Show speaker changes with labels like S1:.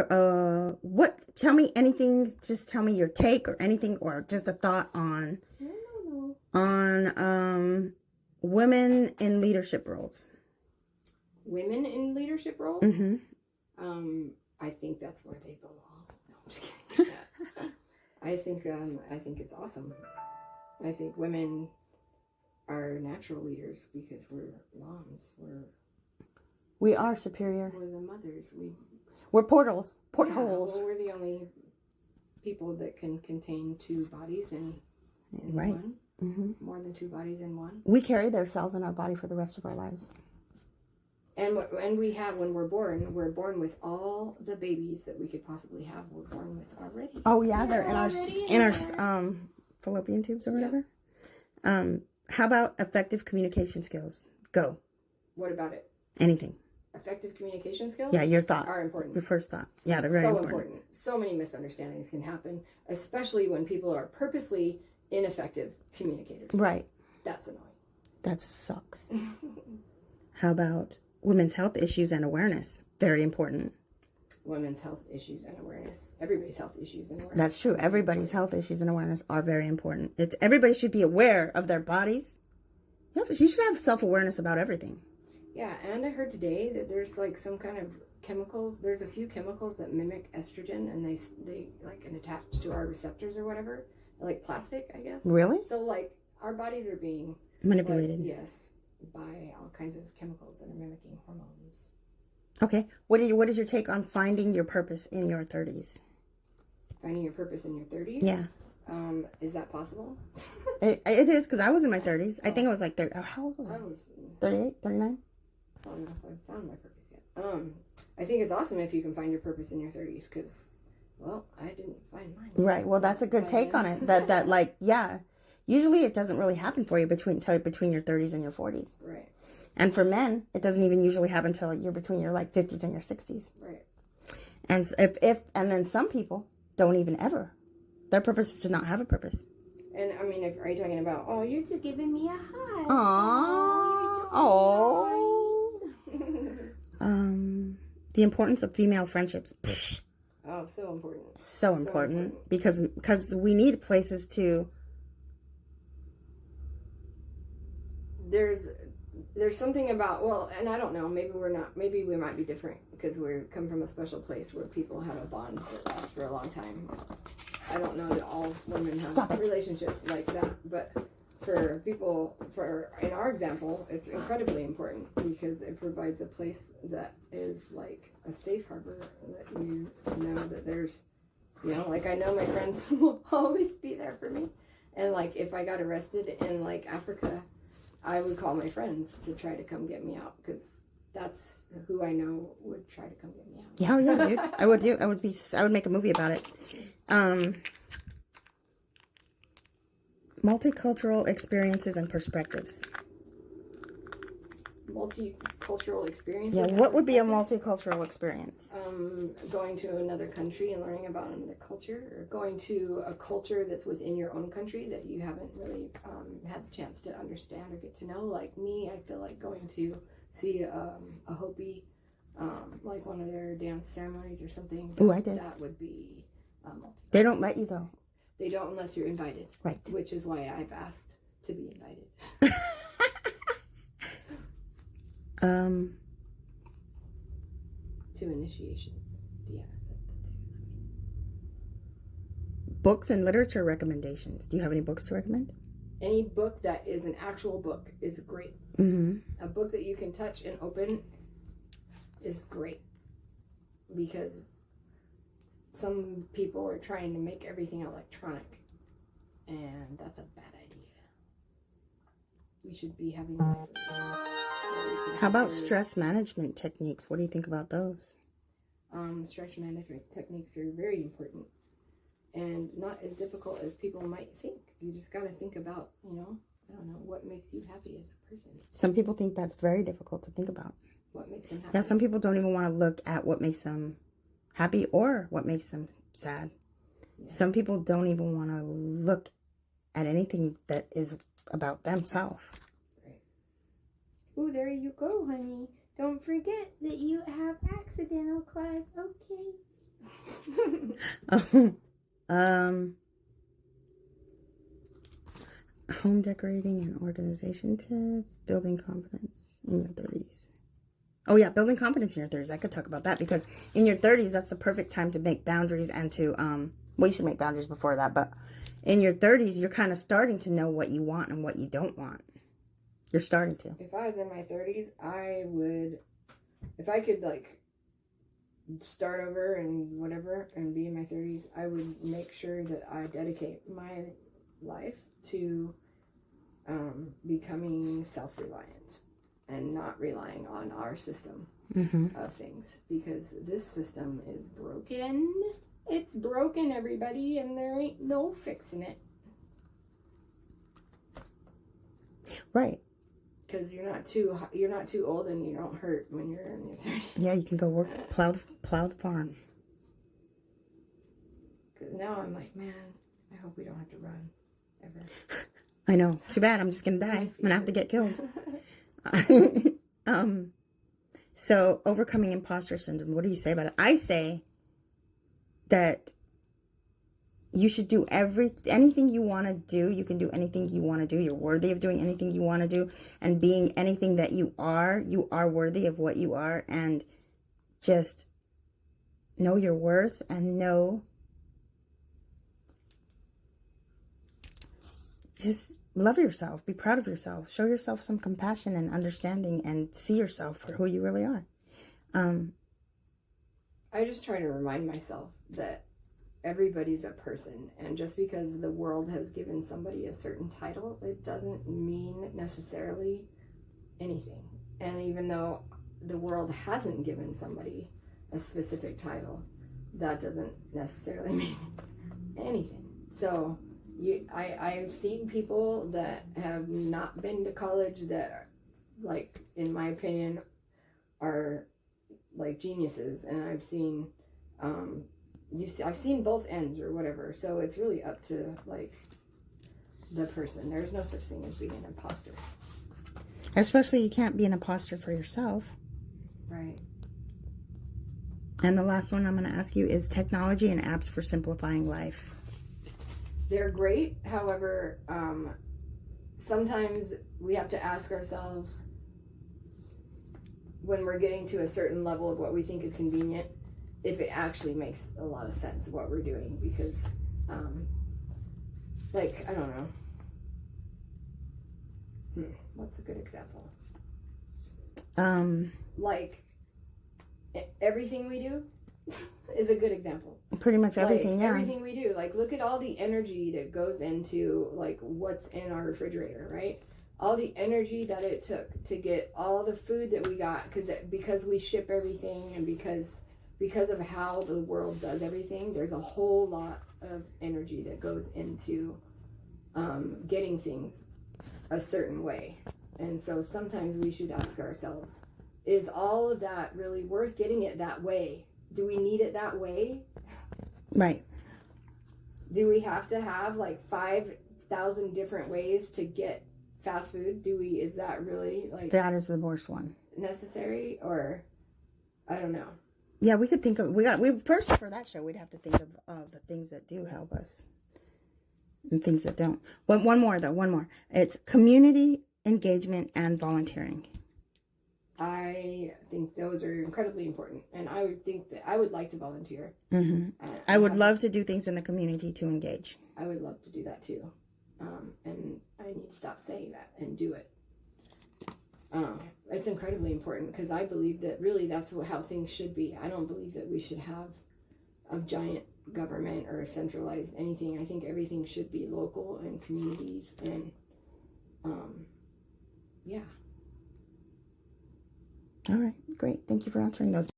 S1: Tell me anything, just tell me your take or anything, or just a thought on, women in leadership roles.
S2: Women in leadership roles?
S1: Mm-hmm.
S2: I think that's where they belong. No, I'm just kidding. I think it's awesome. I think women are natural leaders because we're moms.
S1: We are superior.
S2: We're the mothers.
S1: We're portholes.
S2: Well, we're the only people that can contain two bodies in
S1: right.
S2: one.
S1: Mm-hmm.
S2: More than two bodies in one.
S1: We carry their cells in our body for the rest of our lives.
S2: And we have, when we're born with all the babies that we could possibly have. We're born with already.
S1: Oh yeah, they're in our fallopian tubes or whatever. Yeah. How about effective communication skills? Go.
S2: What about it?
S1: Anything.
S2: Effective communication skills?
S1: Yeah, your thought.
S2: Are important.
S1: Your first thought. Yeah, they're very important.
S2: So many misunderstandings can happen, especially when people are purposely ineffective communicators.
S1: Right.
S2: That's annoying.
S1: That sucks. How about women's health issues and awareness? Very important.
S2: Women's health issues and awareness. Everybody's health issues and awareness.
S1: That's true. Everybody's health issues and awareness are very important. Everybody should be aware of their bodies. You should have self-awareness about everything.
S2: Yeah, and I heard today that there's like some kind of chemicals. There's a few chemicals that mimic estrogen, and they like can attach to our receptors or whatever, like plastic, I guess.
S1: Really?
S2: So like our bodies are being
S1: manipulated.
S2: Yes, by all kinds of chemicals that are mimicking hormones.
S1: Okay. What is your take on finding your purpose in your 30s?
S2: Finding your purpose in your 30s?
S1: Yeah.
S2: Is that possible?
S1: It is, because I was in my 30s. I think I was like 30. How old was I? 38, 39?
S2: I don't know if I've found my purpose yet. I think it's awesome if you can find your purpose in your 30s, because, well, I didn't find mine.
S1: Right. Well, that's a good take on it. That like, yeah. Usually it doesn't really happen for you between your 30s and your 40s.
S2: Right.
S1: And for men, it doesn't even usually happen until you're between your like 50s and your 60s.
S2: Right.
S1: And and then some people don't even ever. Their purpose is to not have a purpose.
S2: And I mean, are you talking about, oh, you're just giving me a hug.
S1: Aww. The importance of female friendships.
S2: Oh, so important.
S1: So important. Because we need places to.
S2: There's something about, well, and I don't know, maybe we might be different because we come from a special place where people have a bond that lasts for a long time. I don't know that all women have relationships like that, but for people, in our example, it's incredibly important because it provides a place that is like a safe harbor, that you know that there's, like I know my friends will always be there for me. And like if I got arrested in like Africa, I would call my friends to try to come get me out, because that's who I know would try to come get me out.
S1: Yeah, dude. I would make a movie about it. Multicultural experiences and perspectives.
S2: Multicultural experiences?
S1: Yeah, what would be a multicultural experience?
S2: Going to another country and learning about another culture, or going to a culture that's within your own country that you haven't really had the chance to understand or get to know. Like me, I feel like going to see a Hopi, like one of their dance ceremonies or something.
S1: Oh, I did.
S2: That would be
S1: they don't let you though.
S2: They don't unless you're invited.
S1: Right.
S2: Which is why I've asked to be invited. To initiations. Yeah, that's it.
S1: Books and literature recommendations. Do you have any books to recommend?
S2: Any book that is an actual book is great.
S1: Mm-hmm.
S2: A book that you can touch and open is great, because some people are trying to make everything electronic, and that's a bad idea. We should be having.
S1: How about stress management techniques? What do you think about those?
S2: Stress management techniques are very important, and not as difficult as people might think. You just got to think about, I don't know, what makes you happy as a person.
S1: Some people think that's very difficult to think about.
S2: What makes them happy?
S1: Yeah, some people don't even want to look at what makes them happy or what makes them sad. Yeah. Some people don't even want to look at anything that is about themselves.
S2: Right. Oh, there you go, honey. Don't forget that you have accidental class, okay?
S1: Home decorating and organization tips, building confidence in your 30s. Oh yeah, building confidence in your 30s. I could talk about that because in your 30s, that's the perfect time to make boundaries and to, well, you should make boundaries before that, but in your 30s, you're kind of starting to know what you want and what you don't want. You're starting to.
S2: If I was in my 30s, I would, if I could like start over and whatever and be in my 30s, I would make sure that I dedicate my life to becoming self-reliant and not relying on our system of things, because this system is broken. It's broken, everybody, and there ain't no fixing it.
S1: Right.
S2: Because you're not too old and you don't hurt when you're in your 30s.
S1: Yeah, you can go work, plow the farm.
S2: Because now I'm like, man, I hope we don't have to run ever.
S1: I know. Too bad. I'm just gonna die. I'm gonna have to get killed. So overcoming imposter syndrome. What do you say about it? I say that you should do anything you want to do. You can do anything you want to do. You're worthy of doing anything you want to do, and being anything that you are worthy of what you are, and just know your worth and just love yourself. Be proud of yourself. Show yourself some compassion and understanding, and see yourself for who you really are.
S2: I just try to remind myself that everybody's a person, and just because the world has given somebody a certain title, it doesn't mean necessarily anything. And even though the world hasn't given somebody a specific title, that doesn't necessarily mean anything. So I've seen people that have not been to college that, like, in my opinion, are like geniuses, and I've seen I've seen both ends or whatever. So it's really up to like the person. There's no such thing as being an imposter.
S1: Especially you can't be an imposter for yourself.
S2: Right.
S1: And the last one I'm going to ask you is technology and apps for simplifying life.
S2: They're great. However, sometimes we have to ask ourselves, when we're getting to a certain level of what we think is convenient, if it actually makes a lot of sense of what we're doing. Because, like, I don't know. What's a good example? Like, everything we do is a good example.
S1: Pretty much everything,
S2: like,
S1: yeah.
S2: Everything we do. Like, look at all the energy that goes into, like, what's in our refrigerator, right? All the energy that it took to get all the food that we got, because we ship everything, and because of how the world does everything, there's a whole lot of energy that goes into getting things a certain way. And so sometimes we should ask ourselves, is all of that really worth getting it that way? Do we need it that way?
S1: Right.
S2: Do we have to have like 5,000 different ways to get fast food? Is that really like...
S1: That is the worst one.
S2: Necessary? Or, I don't know.
S1: Yeah, we could think of, first for that show, we'd have to think of the things that do help us and things that don't. But one more. It's community engagement and volunteering.
S2: I think those are incredibly important, and I would think that I would like to volunteer.
S1: Mm-hmm. I would love to do things in the community to engage.
S2: I would love to do that too, and I need to stop saying that and do it. It's incredibly important, because I believe that really that's how things should be. I don't believe that we should have a giant government or a centralized anything. I think everything should be local and communities, and yeah.
S1: All right, great. Thank you for answering those.